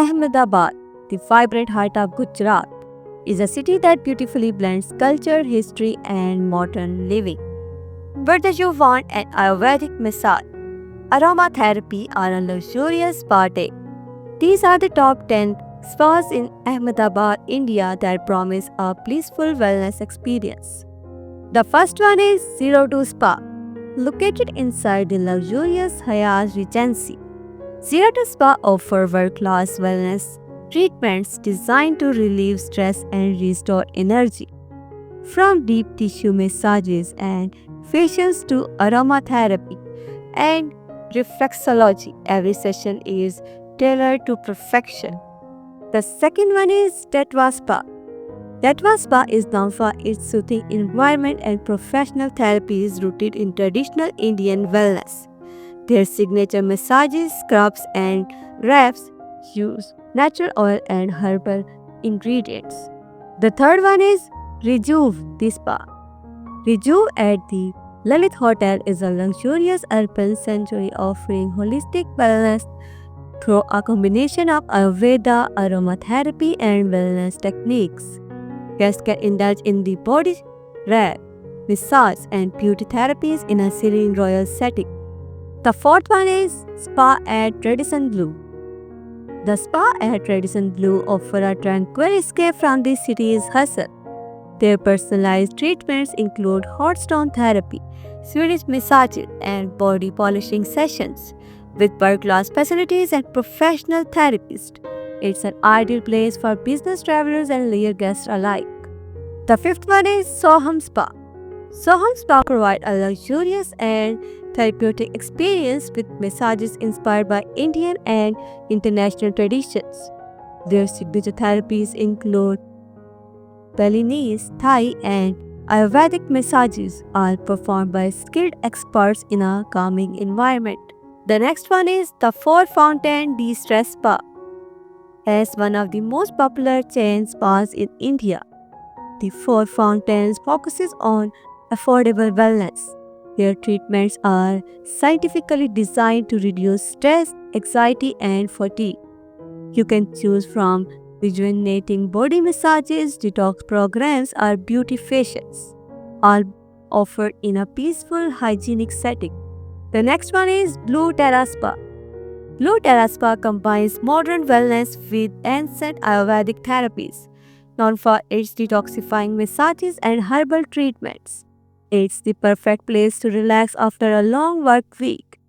Ahmedabad, the vibrant heart of Gujarat, is a city that beautifully blends culture, history, and modern living. Whether you want an Ayurvedic massage, aromatherapy, or a luxurious spa day, these are the top 10 spas in Ahmedabad, India that promise a blissful wellness experience. The first one is Zero Two Spa, located inside the luxurious Hyatt Regency. Zero Two Spa offers world-class wellness treatments designed to relieve stress and restore energy. From deep tissue massages and facials to aromatherapy and reflexology, every session is tailored to perfection. The second one is Tetwa Spa. Tetwa Spa is known for its soothing environment and professional therapies rooted in traditional Indian wellness. Their signature massages, scrubs, and wraps use natural oil and herbal ingredients. The third one is Rejuve the Spa. Rejuve at the Lalit Hotel is a luxurious urban sanctuary offering holistic wellness through a combination of Ayurveda, aromatherapy, and wellness techniques. Guests can indulge in the body rub, massage, and beauty therapies in a serene royal setting. The fourth one is Spa at Radisson Blu. The spa at Radisson Blu offer a tranquil escape from the city's hustle. Their personalized treatments include hot stone therapy, Swedish massages, and body polishing sessions. With world-class facilities and professional therapists, it's an ideal place for business travelers and leisure guests alike. The fifth one is Soham Spa. Soham Spa provides a luxurious and therapeutic experience with massages inspired by Indian and international traditions. Their signature therapies include Balinese, Thai, and Ayurvedic massages, all performed by skilled experts in a calming environment. The next one is the Four Fountain De-Stress Spa. As one of the most popular chain spas in India, the Four Fountains focuses on affordable wellness. Their treatments are scientifically designed to reduce stress, anxiety, and fatigue. You can choose from rejuvenating body massages, detox programs, or beauty facials, all offered in a peaceful, hygienic setting. The next one is Blue Terra Spa. Blue Terra Spa combines modern wellness with ancient Ayurvedic therapies, known for its detoxifying massages and herbal treatments. It's the perfect place to relax after a long work week.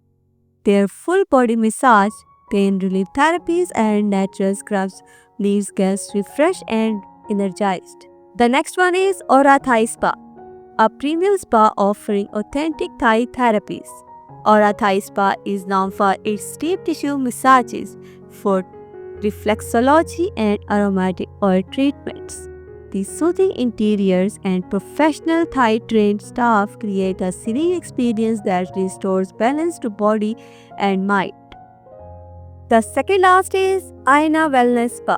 Their full body massage, pain relief therapies, and natural scrubs leaves guests refreshed and energized. The next one is Aura Thai Spa, a premium spa offering authentic Thai therapies. Aura Thai Spa is known for its deep tissue massages, for reflexology, and aromatic oil treatments. The soothing interiors and professional Thai trained staff create a serene experience that restores balance to body and mind. The second last is Aina Wellness Spa.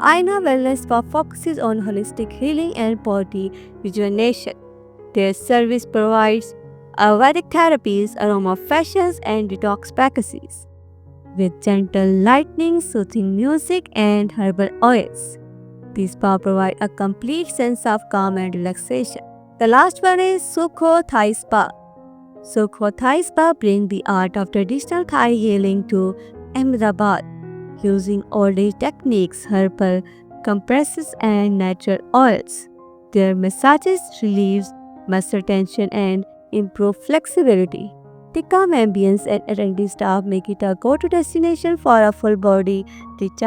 Aina Wellness Spa focuses on holistic healing and body rejuvenation. Their service provides Ayurvedic therapies, aroma facials, and detox packages with gentle lighting, soothing music, and herbal oils. These spa provide a complete sense of calm and relaxation. The last one is Sukho Thai Spa. Sukho Thai Spa brings the art of traditional Thai healing to Ahmedabad, using old-age techniques, herbal compresses, and natural oils. Their massages relieve muscle tension and improve flexibility. The calm ambience and attentive staff make it a go-to destination for a full body recharge.